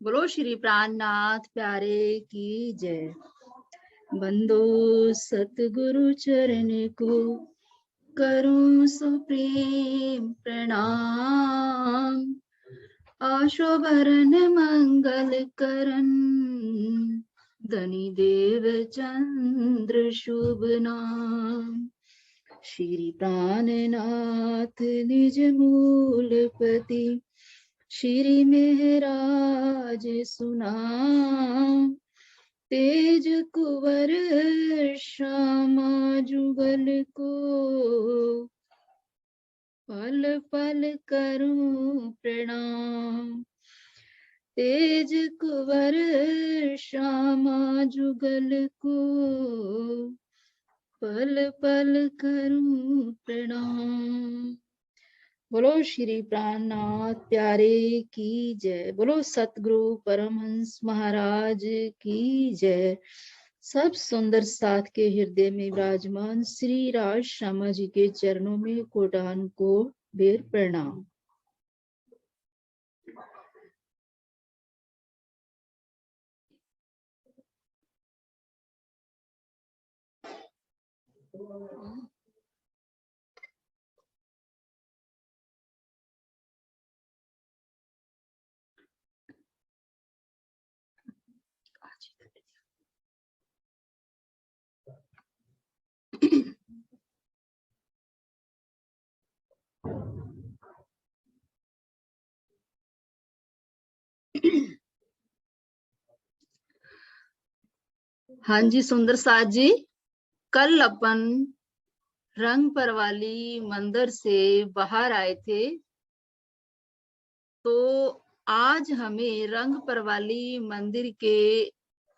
बोलो श्री प्राणनाथ प्यारे की जय। बंदो सतगुरु चरण को करूं सुप्रेम प्रणाम। आशो भरन मंगल करन धनी देव चंद्र शुभ नाम। श्री प्राणनाथ निज मूलपति श्री महराज सुनाम। तेज कुंवर श्यामा जुगल को पल पल करूं प्रणाम। तेज कुंवर श्यामा जुगल को पल पल करूं प्रणाम। बोलो श्री प्राणनाथ प्यारे की जय। बोलो सतगुरु परमहंस महाराज की जय। सब सुंदर साथ के हृदय में विराजमान श्री राज श्यामा जी के चरणों में कोटान को बेर प्रणाम। हाँ जी सुंदर साथ जी, कल अपन रंग परवाली मंदिर से बाहर आए थे, तो आज हमें रंग परवाली मंदिर के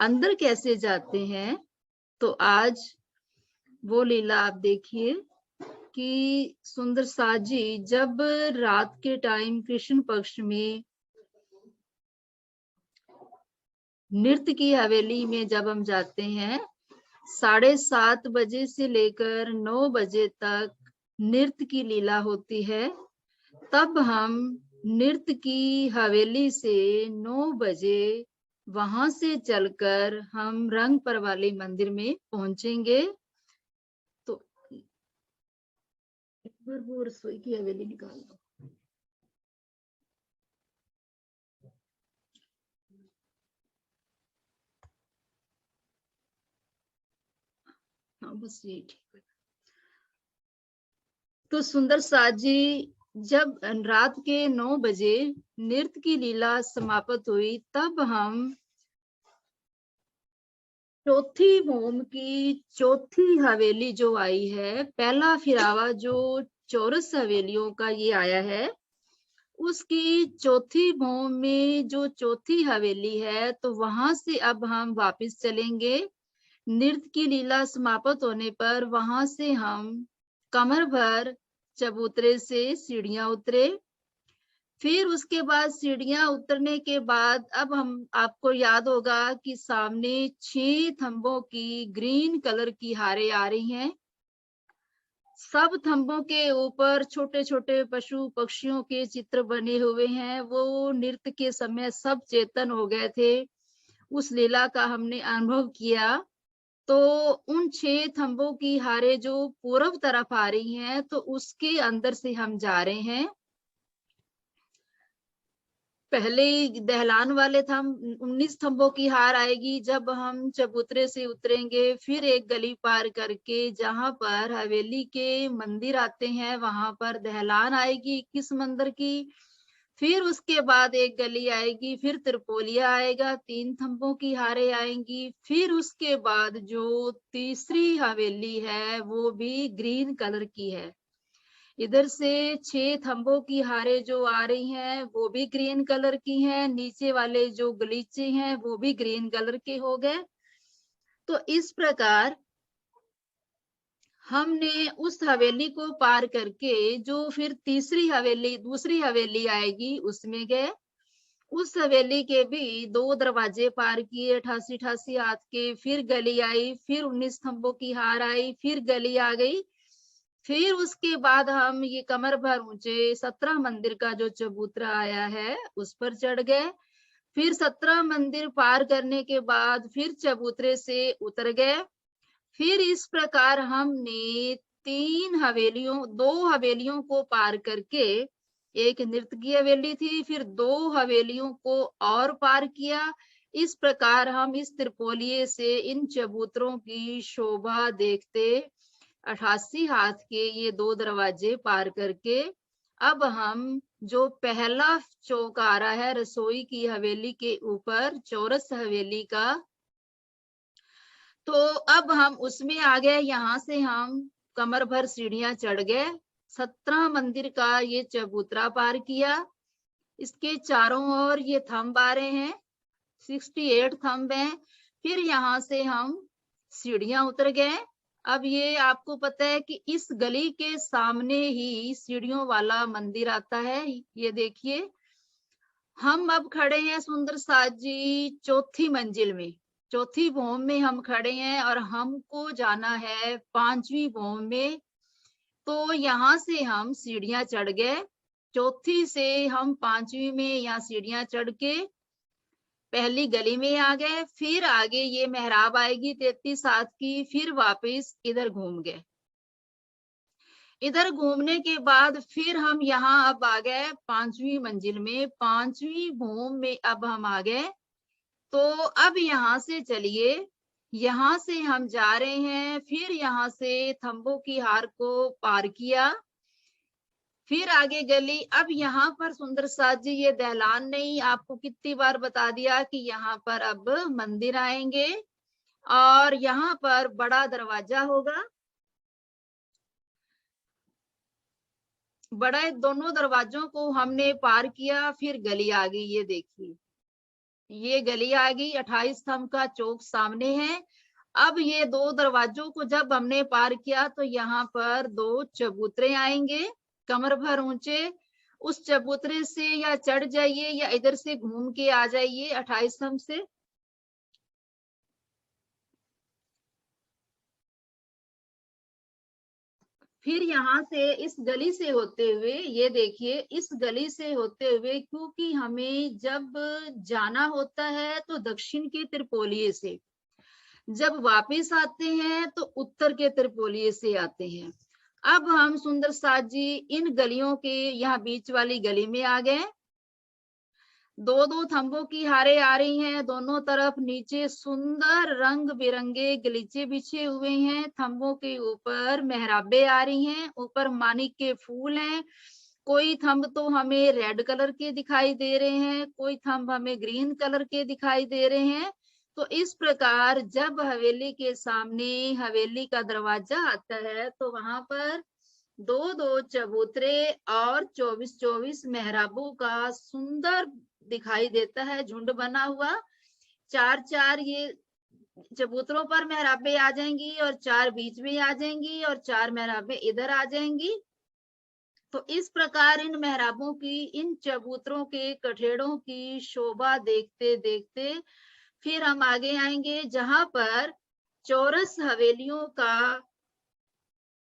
अंदर कैसे जाते हैं, तो आज वो लीला आप देखिए कि सुंदर साथ जी जब रात के टाइम कृष्ण पक्ष में नृत्य की हवेली में जब हम जाते हैं, 7:30 बजे से लेकर 9 बजे तक नृत्य की लीला होती है। तब हम नृत्य की हवेली से 9 बजे वहां से चलकर हम रंग परवाली मंदिर में पहुंचेंगे। तो एक बार वो रसोई की हवेली निकाल दो। हाँ बस यही ठीक है। तो सुंदर साथ जी जब रात के 9 बजे नृत्य की लीला समाप्त हुई, तब हम चौथी मोम की चौथी हवेली जो आई है, पहला फिरावा जो चौरस हवेलियों का ये आया है, उसकी चौथी मोम में जो चौथी हवेली है, तो वहां से अब हम वापस चलेंगे। नृत्य की लीला समाप्त होने पर वहां से हम कमर भर चबूतरे से सीढ़ियां उतरे। फिर उसके बाद सीढ़ियां उतरने के बाद अब हम आपको याद होगा कि सामने 6 थंबों की ग्रीन कलर की हारें आ रही हैं। सब थंबों के ऊपर छोटे छोटे पशु पक्षियों के चित्र बने हुए हैं। वो नृत्य के समय सब चेतन हो गए थे। उस लीला का हमने अनुभव किया। तो उन 6 थंबों की हारें जो पूर्व तरफ आ रही हैं, तो उसके अंदर से हम जा रहे हैं। पहले दहलान वाले थंब 19 थंबों की हार आएगी जब हम चबूतरे से उतरेंगे। फिर एक गली पार करके जहां पर हवेली के मंदिर आते हैं, वहां पर दहलान आएगी 21 मंदिर की। फिर उसके बाद एक गली आएगी, फिर त्रिपोलिया आएगा, 3 थंबों की हारें आएंगी। फिर उसके बाद जो तीसरी हवेली है वो भी ग्रीन कलर की है। इधर से 6 थंबों की हारें जो आ रही हैं वो भी ग्रीन कलर की हैं। नीचे वाले जो गलीचे हैं वो भी ग्रीन कलर के हो गए। तो इस प्रकार हमने उस हवेली को पार करके जो फिर तीसरी हवेली दूसरी हवेली आएगी उसमें गए। उस हवेली के भी 2 दरवाजे पार किए, 88 हाथ के। फिर गली आई, फिर 19 थंबों की हार आई, फिर गली आ गई। फिर उसके बाद हम ये कमर भर ऊंचे 17 मंदिर का जो चबूतरा आया है उस पर चढ़ गए। फिर 17 मंदिर पार करने के बाद फिर चबूतरे से उतर गए। फिर इस प्रकार हमने 2 हवेलियों को पार करके, एक नृत्य की हवेली थी, फिर 2 हवेलियों को और पार किया। इस प्रकार हम इस त्रिपोलिये से इन चबूतरों की शोभा देखते 88 हाथ के ये 2 दरवाजे पार करके अब हम जो पहला चौक आ रहा है रसोई की हवेली के ऊपर, चौरस हवेली का, तो अब हम उसमें आ गए। यहाँ से हम कमर भर सीढ़ियां चढ़ गए, 17 मंदिर का ये चबूतरा पार किया। इसके चारों ओर ये थंब आ रहे हैं, 68 थंब हैं। फिर यहाँ से हम सीढ़ियां उतर गए। अब ये आपको पता है कि इस गली के सामने ही सीढ़ियों वाला मंदिर आता है। ये देखिए, हम अब खड़े हैं सुंदर साज जी चौथी मंजिल में, चौथी भौम में हम खड़े हैं और हमको जाना है 5वीं भौम में। तो यहाँ से हम सीढ़ियां चढ़ गए, चौथी से हम 5वीं में यहाँ सीढ़ियां चढ़ के पहली गली में आ गए। फिर आगे ये मेहराब आएगी 33 हाथ की, फिर वापस इधर घूम गए। इधर घूमने के बाद फिर हम यहाँ अब आ गए 5वीं मंजिल में, 5वीं भौम में अब हम आ गए। तो अब यहाँ से चलिए, यहाँ से हम जा रहे हैं, फिर यहाँ से थंबों की हार को पार किया, फिर आगे गली। अब यहाँ पर सुंदर साज जी ये दहलान नहीं, आपको कितनी बार बता दिया कि यहाँ पर अब मंदिर आएंगे और यहाँ पर बड़ा दरवाजा होगा। बड़ा दोनों दरवाजों को हमने पार किया, फिर गली आ गई। ये देखिए, ये गली आ गई, 28 स्तंभ का चौक सामने है। अब ये 2 दरवाजों को जब हमने पार किया तो यहाँ पर 2 चबूतरे आएंगे कमर भर ऊंचे। उस चबूतरे से या चढ़ जाइए या इधर से घूम के आ जाइए 28 स्तंभ से। फिर यहाँ से इस गली से होते हुए, ये देखिए, इस गली से होते हुए, क्योंकि हमें जब जाना होता है तो दक्षिण के त्रिपोलिये से, जब वापस आते हैं तो उत्तर के त्रिपोलिये से आते हैं। अब हम सुंदर साज जी इन गलियों के यहाँ बीच वाली गली में आ गए। 2-2 थंबों की हारे आ रही हैं दोनों तरफ, नीचे सुंदर रंग बिरंगे गलीचे बिछे हुए हैं, थंबों के ऊपर मेहराबे आ रही हैं, ऊपर मानिक के फूल हैं। कोई थंब तो हमें रेड कलर के दिखाई दे रहे हैं, कोई थंब हमें ग्रीन कलर के दिखाई दे रहे हैं। तो इस प्रकार जब हवेली के सामने हवेली का दरवाजा आता है तो वहां पर 2-2 चबूतरे और 24-24 मेहराबों का सुंदर दिखाई देता है, झुंड बना हुआ। 4-4 ये चबूतरों पर मेहराबें आ जाएंगी और 4 बीच में आ जाएंगी और 4 मेहराबें इधर आ जाएंगी। तो इस प्रकार इन मेहराबों की, इन चबूतरों के कठेड़ों की शोभा देखते देखते फिर हम आगे आएंगे, जहां पर चौरस हवेलियों का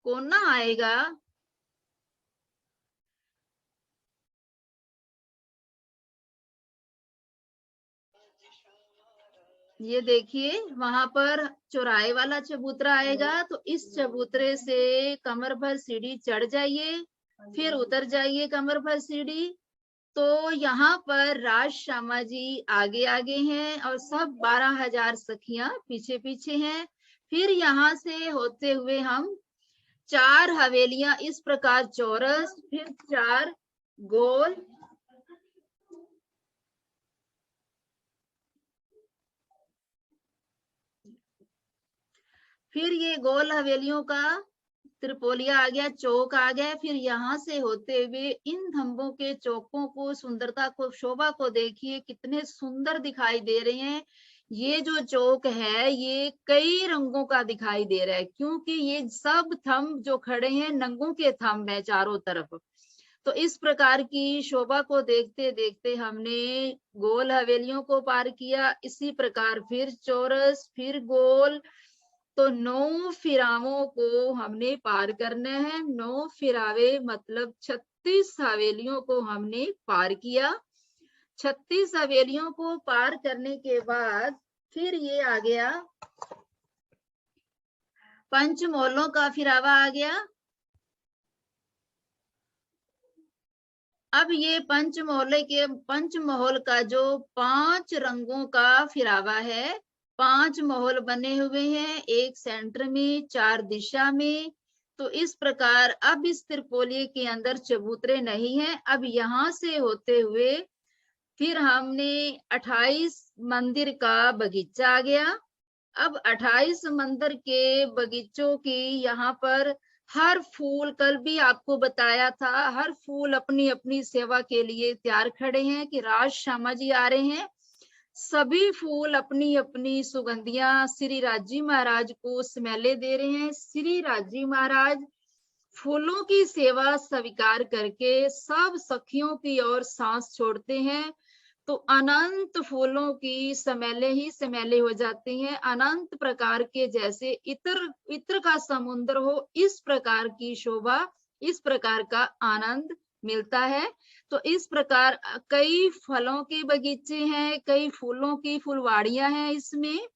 कोना आएगा। ये देखिए, वहां पर चौराहे वाला चबूतरा आएगा, तो इस चबूतरे से कमर भर सीढ़ी चढ़ जाइए, फिर उतर जाइए कमर भर सीढ़ी। तो यहाँ पर राज श्यामा जी आगे आगे हैं और सब 12,000 सखियां पीछे पीछे हैं। फिर यहाँ से होते हुए हम 4 हवेलियां इस प्रकार चौरस, फिर 4 गोल, फिर ये गोल हवेलियों का त्रिपोलिया आ गया, चौक आ गया। फिर यहाँ से होते हुए इन थंबों के चौकों को, सुंदरता को, शोभा को देखिए, कितने सुंदर दिखाई दे रहे हैं। ये जो चौक है ये कई रंगों का दिखाई दे रहा है, क्योंकि ये सब थंब जो खड़े हैं नंगों के थंब है चारों तरफ। तो इस प्रकार की शोभा को देखते देखते हमने गोल हवेलियों को पार किया। इसी प्रकार फिर चौरस, फिर गोल, तो 9 फिरावों को हमने पार करना है। 9 फिरावे मतलब 36 हवेलियों को हमने पार किया। 36 हवेलियों को पार करने के बाद फिर ये आ गया पंचमहलों का फिरावा आ गया। अब ये पंचमहल का जो 5 रंगों का फिरावा है, 5 महल बने हुए हैं, एक सेंटर में, 4 दिशा में। तो इस प्रकार अब इस त्रिपोली के अंदर चबूतरे नहीं है। अब यहाँ से होते हुए फिर हमने 28 मंदिर का बगीचा आ गया। अब 28 मंदिर के बगीचों की यहाँ पर हर फूल, कल भी आपको बताया था, हर फूल अपनी अपनी सेवा के लिए तैयार खड़े हैं कि राज श्यामा जी आ रहे हैं। सभी फूल अपनी अपनी सुगंधियां श्री राजी महाराज को स्मेले दे रहे हैं। श्री राजी महाराज फूलों की सेवा स्वीकार करके सब सखियों की ओर सांस छोड़ते हैं, तो अनंत फूलों की स्मेले ही स्मेले हो जाती हैं। अनंत प्रकार के, जैसे इत्र का समुद्र हो, इस प्रकार की शोभा, इस प्रकार का आनंद मिलता है। तो इस प्रकार कई फलों के बगीचे हैं, कई फूलों की फुलवाड़ियां हैं, इसमें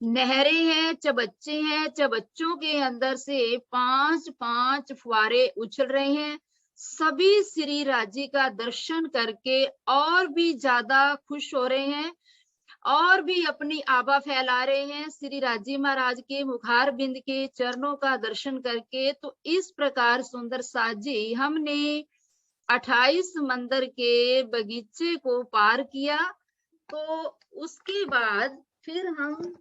नहरें हैं, चबच्चे हैं, चबच्चों के अंदर से 5-5 फुहारे उछल रहे हैं। सभी श्री राजी का दर्शन करके और भी ज्यादा खुश हो रहे हैं और भी अपनी आभा फैला रहे हैं श्री राजी महाराज के मुखार बिंद के चरणों का दर्शन करके। तो इस प्रकार सुंदर साजी हमने 28 मंदिर के बगीचे को पार किया। तो उसके बाद फिर हम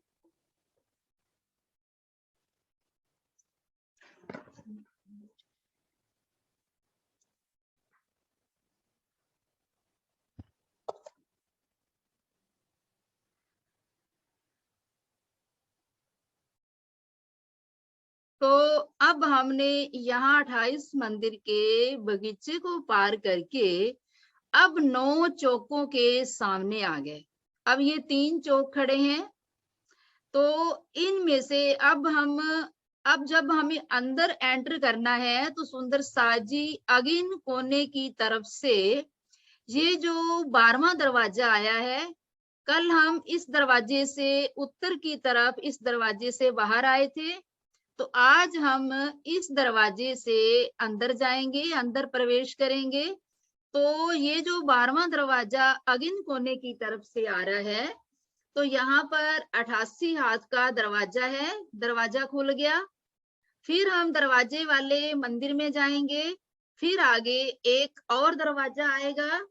तो अब हमने यहाँ 28 मंदिर के बगीचे को पार करके अब 9 चौकों के सामने आ गए। अब ये 3 चौक खड़े हैं, तो इनमें से अब जब हमें अंदर एंटर करना है तो सुंदर साजी अगिन कोने की तरफ से ये जो 12वां दरवाजा आया है, कल हम इस दरवाजे से उत्तर की तरफ इस दरवाजे से बाहर आए थे, तो आज हम इस दरवाजे से अंदर जाएंगे, अंदर प्रवेश करेंगे। तो ये जो 12वां दरवाजा अगिन कोने की तरफ से आ रहा है, तो यहाँ पर 88 हाथ का दरवाजा है, दरवाजा खुल गया। फिर हम दरवाजे वाले मंदिर में जाएंगे, फिर आगे एक और दरवाजा आएगा।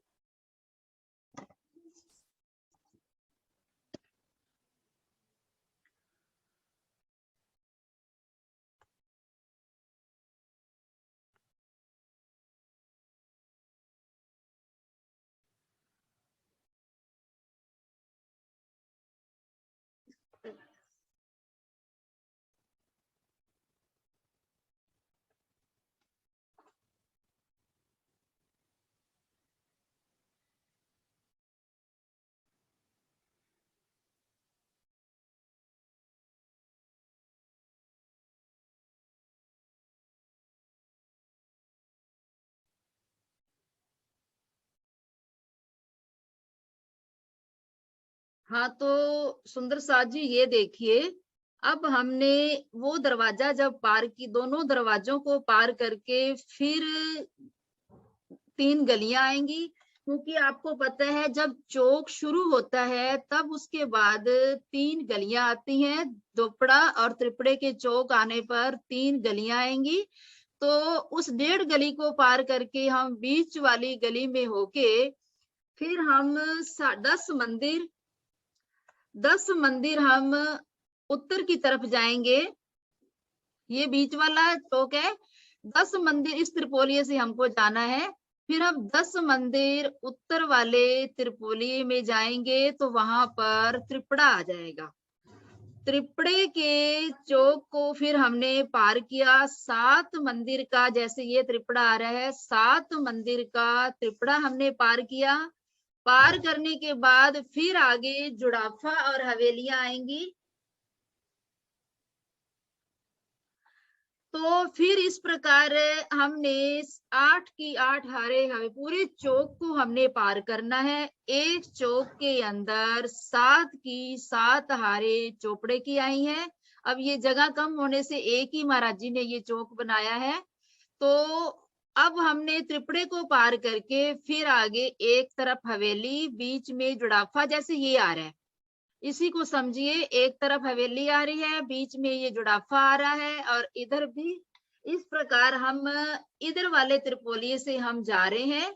हाँ, तो सुंदर साथ जी ये देखिए, अब हमने वो दरवाजा जब पार की, दोनों दरवाजों को पार करके फिर 3 गलियां आएंगी, क्योंकि आपको पता है जब चौक शुरू होता है तब उसके बाद 3 गलियां आती हैं। दोपड़ा और त्रिपड़े के चौक आने पर 3 गलियां आएंगी। तो उस 1.5 गली को पार करके हम बीच वाली गली में होके फिर हम 10 मंदिर हम उत्तर की तरफ जाएंगे। ये बीच वाला चौक है, 10 मंदिर इस त्रिपोलिये से हमको जाना है। फिर हम 10 मंदिर उत्तर वाले त्रिपोलिये में जाएंगे तो वहां पर त्रिपड़ा आ जाएगा। त्रिपड़े के चौक को फिर हमने पार किया, 7 मंदिर का, जैसे ये त्रिपड़ा आ रहा है, 7 मंदिर का त्रिपड़ा हमने पार किया। पार करने के बाद फिर आगे जुड़ाफा और हवेलियां आएंगी। तो फिर इस प्रकार हमने 8 की 8 हारे हमें पूरे चौक को हमने पार करना है। एक चौक के अंदर 7 की 7 हारे चोपड़े की आई हैं। अब ये जगह कम होने से एक ही महाराज जी ने ये चौक बनाया है। तो अब हमने त्रिपड़े को पार करके फिर आगे एक तरफ हवेली, बीच में जुड़ाफा, जैसे ये आ रहा है, इसी को समझिए। एक तरफ हवेली आ रही है, बीच में ये जुड़ाफा आ रहा है, और इधर भी इस प्रकार हम इधर वाले त्रिपोलिये से हम जा रहे हैं।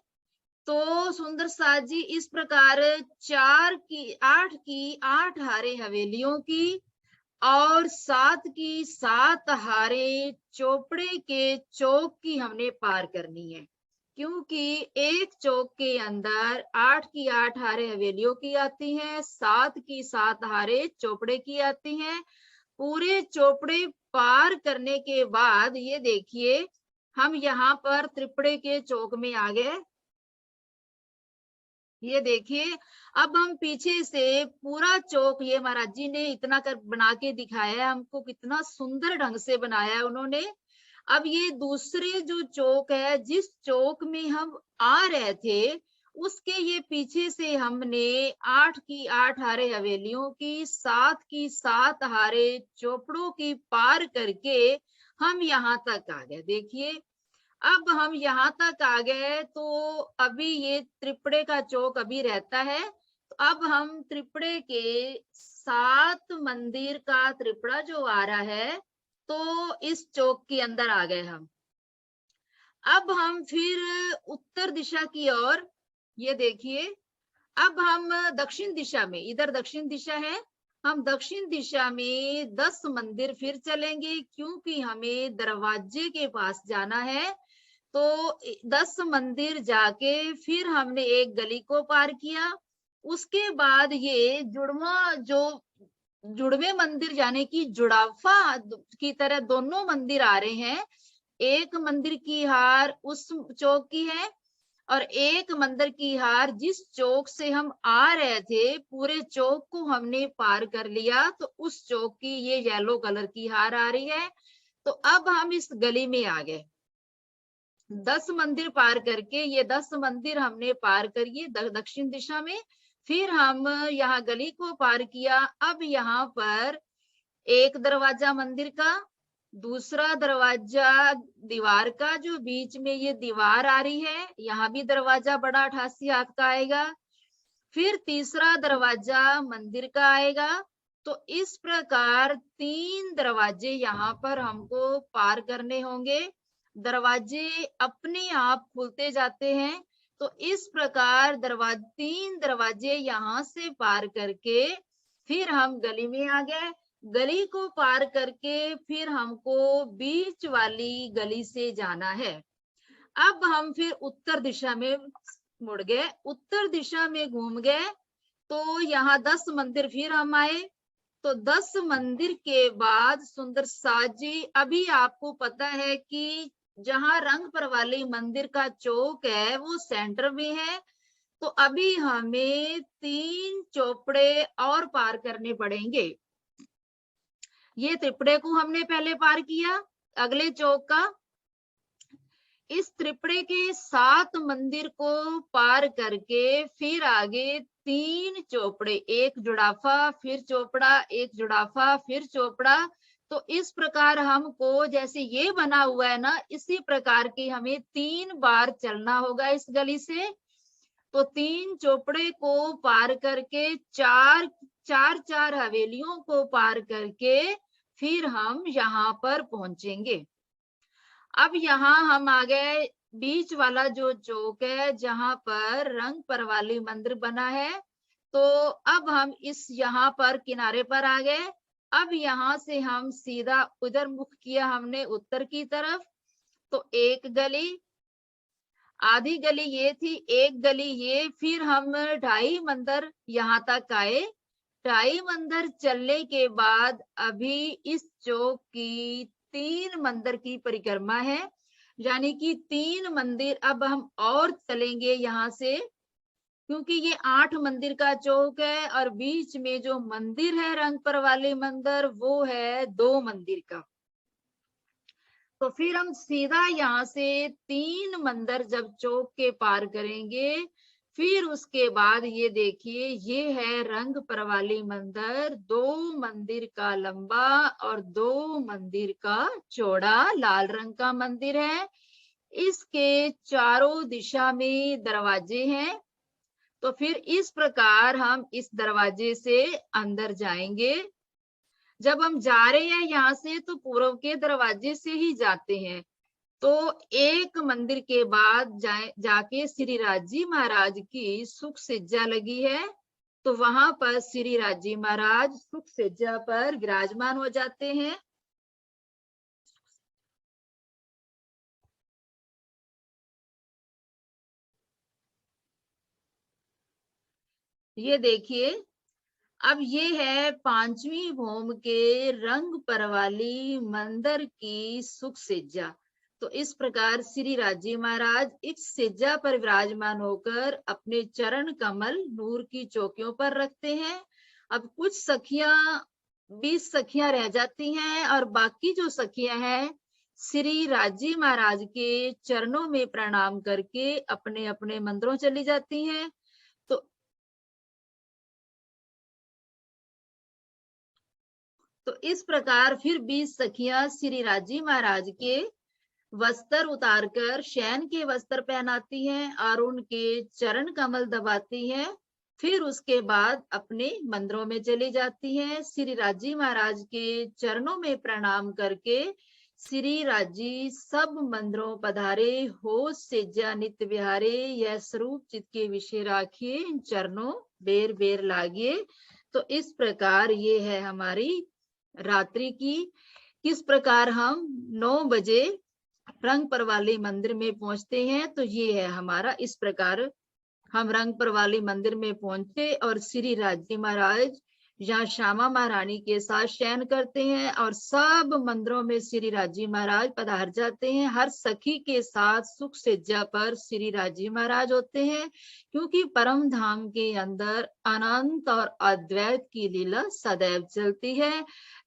तो सुंदर साथ जी इस प्रकार 8 की 8 हारे हवेलियों की और 7 की 7 हारे चोपड़े के चौक की हमने पार करनी है, क्योंकि एक चौक के अंदर 8 की 8 हारे हवेलियों की आती हैं, 7 की 7 हारे चोपड़े की आती हैं। पूरे चोपड़े पार करने के बाद ये देखिए हम यहाँ पर त्रिपड़े के चौक में आ गए। ये देखिए अब हम पीछे से पूरा चौक, ये महाराज जी ने इतना कर बना के दिखाया है हमको, कितना सुंदर ढंग से बनाया है उन्होंने। अब ये दूसरे जो चौक है, जिस चौक में हम आ रहे थे, उसके ये पीछे से हमने 8 की 8 हारे हवेलियों की, 7 की 7 हारे चोपड़ों की पार करके हम यहाँ तक आ गए। देखिए अब हम यहाँ तक आ गए, तो अभी ये त्रिपड़े का चौक अभी रहता है। तो अब हम त्रिपड़े के 7 मंदिर का त्रिपड़ा जो आ रहा है, तो इस चौक के अंदर आ गए हम। अब हम फिर उत्तर दिशा की ओर, ये देखिए अब हम दक्षिण दिशा में, इधर दक्षिण दिशा है, हम दक्षिण दिशा में 10 मंदिर फिर चलेंगे, क्योंकि हमें दरवाजे के पास जाना है। तो 10 मंदिर जाके फिर हमने एक गली को पार किया। उसके बाद ये जुड़वे मंदिर, यानी कि जुड़ाफा की तरह दोनों मंदिर आ रहे हैं। एक मंदिर की हार उस चौक की है, और एक मंदिर की हार जिस चौक से हम आ रहे थे, पूरे चौक को हमने पार कर लिया, तो उस चौक की ये येलो कलर की हार आ रही है। तो अब हम इस गली में आ गए। 10 मंदिर पार करके, ये 10 मंदिर हमने पार करिए दक्षिण दिशा में। फिर हम यहाँ गली को पार किया। अब यहाँ पर एक दरवाजा मंदिर का, दूसरा दरवाजा दीवार का, जो बीच में ये दीवार आ रही है, यहाँ भी दरवाजा बड़ा 88 हाथ का आएगा। फिर तीसरा दरवाजा मंदिर का आएगा। तो इस प्रकार 3 दरवाजे यहाँ पर हमको पार करने होंगे। दरवाजे अपने आप खुलते जाते हैं। तो इस प्रकार 3 दरवाजे यहाँ से पार करके फिर हम गली में आ गए। गली को पार करके फिर हमको बीच वाली गली से जाना है। अब हम फिर उत्तर दिशा में मुड़ गए, उत्तर दिशा में घूम गए। तो यहाँ 10 मंदिर फिर हम आए। तो 10 मंदिर के बाद सुंदर साथ जी, अभी आपको पता है कि जहाँ रंग परवाली मंदिर का चौक है वो सेंटर में है। तो अभी हमें 3 चौपड़े और पार करने पड़ेंगे। ये त्रिपड़े को हमने पहले पार किया, अगले चौक का। इस त्रिपड़े के 7 मंदिर को पार करके फिर आगे 3 चौपड़े, एक जुड़ाफा फिर चौपड़ा, एक जुड़ाफा फिर चौपड़ा। तो इस प्रकार हमको, जैसे ये बना हुआ है ना, इसी प्रकार की हमें 3 बार चलना होगा इस गली से। तो 3 चौपड़े को पार करके 4 हवेलियों को पार करके फिर हम यहाँ पर पहुंचेंगे। अब यहाँ हम आ गए बीच वाला जो चौक है, जहाँ पर रंग परवाली मंदिर बना है। तो अब हम इस यहाँ पर किनारे पर आ गए। अब यहाँ से हम सीधा उधर मुख किया हमने उत्तर की तरफ। तो एक गली, आधी गली ये थी, एक गली ये, फिर हम 2.5 मंदिर यहाँ तक आए। 2.5 मंदिर चलने के बाद अभी इस चौक की 3 मंदिर की परिक्रमा है, यानी कि 3 मंदिर अब हम और चलेंगे यहाँ से, क्योंकि ये 8 मंदिर का चौक है, और बीच में जो मंदिर है रंग पर वाले मंदिर, वो है 2 मंदिर का। तो फिर हम सीधा यहाँ से 3 मंदिर जब चौक के पार करेंगे, फिर उसके बाद ये देखिए, ये है रंग परवाली मंदिर, 2 मंदिर का लंबा और 2 मंदिर का चौड़ा लाल रंग का मंदिर है। इसके चारों दिशा में दरवाजे हैं। तो फिर इस प्रकार हम इस दरवाजे से अंदर जाएंगे। जब हम जा रहे हैं यहाँ से तो पूर्व के दरवाजे से ही जाते हैं। तो एक मंदिर के बाद जाके श्री राजी महाराज की सुख सज्जा लगी है, तो वहां पर श्री राजी महाराज सुख सज्जा पर विराजमान हो जाते हैं। ये देखिए, अब ये है 5वीं भौम के रंग परवाली मंदिर की सुख सज्जा। तो इस प्रकार श्री राजी महाराज इस सज्जा पर विराजमान होकर अपने चरण कमल नूर की चौकियों पर रखते हैं। अब कुछ सखियां 20 सखियां रह जाती हैं और बाकी जो सखियां हैं श्री राजी महाराज के चरणों में प्रणाम करके अपने अपने मंदिरों चली जाती हैं। तो इस प्रकार फिर 20 सखियां श्री राजी महाराज के वस्त्र उतारकर शयन के वस्त्र पहनाती हैं और उनके चरण कमल दबाती हैं। फिर उसके बाद अपने मंदिरों में चली जाती हैं। श्री राजी महाराज के चरणों में प्रणाम करके श्री राजी सब मंदिरों पधारे, हो सेजा नित्य विहारे, यह स्वरूप चित के विषय राखिए, इन चरणों बेर बेर लागिए। तो इस प्रकार ये है हमारी रात्रि की। किस प्रकार हम 9 बजे रंग परवाली मंदिर में पहुंचते हैं। तो ये है हमारा, इस प्रकार हम रंग परवाली मंदिर में पहुंचे और श्री राजी महाराज यहाँ श्यामा महारानी के साथ शयन करते हैं और सब मंदिरों में श्री राजी महाराज पधार जाते हैं। हर सखी के साथ सुख सज्जा पर श्री राजी महाराज होते हैं, क्योंकि परम धाम के अंदर अनंत और अद्वैत की लीला सदैव चलती है।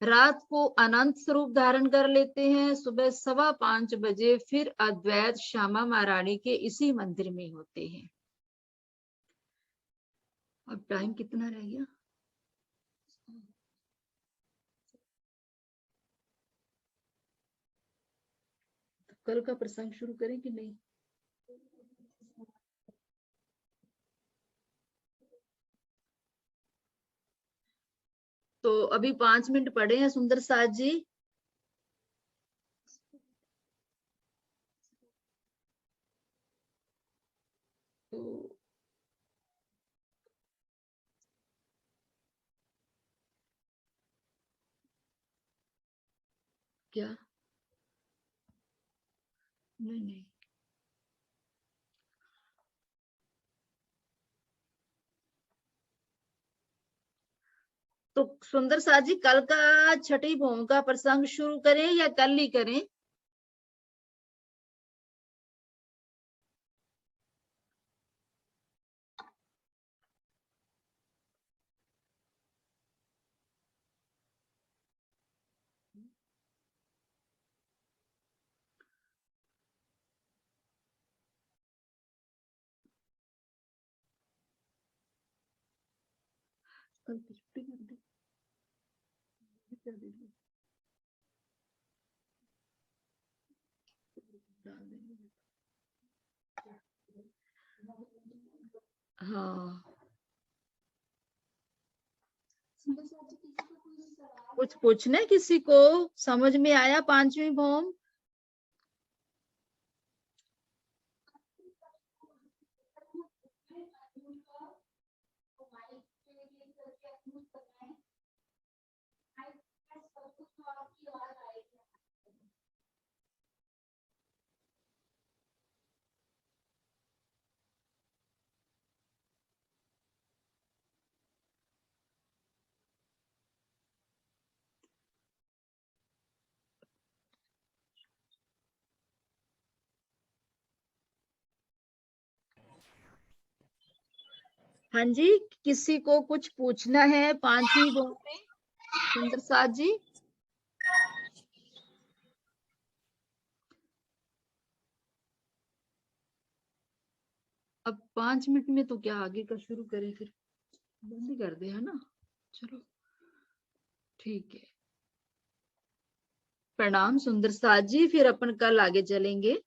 रात को अनंत स्वरूप धारण कर लेते हैं, सुबह 5:15 बजे फिर अद्वैत श्यामा महारानी के इसी मंदिर में होते हैं। अब टाइम कितना रह गया? तो कल का प्रसंग शुरू करें कि नहीं? तो अभी 5 मिनट पड़े हैं सुंदर साथ जी। तो क्या? नहीं। तो सुंदर साथ जी, कल का छठी भौम का प्रसंग शुरू करें या कल ही करें? कल की छुट्टी कर दे, क्या दे दे? डाल देंगे। हाँ, कुछ पूछना है किसी को? समझ में आया 5वीं भौम? हाँ जी, किसी को कुछ पूछना है 5वीं भौम में? सुंदर साथ जी। अब 5 मिनट में तो क्या आगे का शुरू करें, फिर बंद ही कर दे, है ना। चलो ठीक है। प्रणाम सुंदर साथ जी, फिर अपन कल आगे चलेंगे।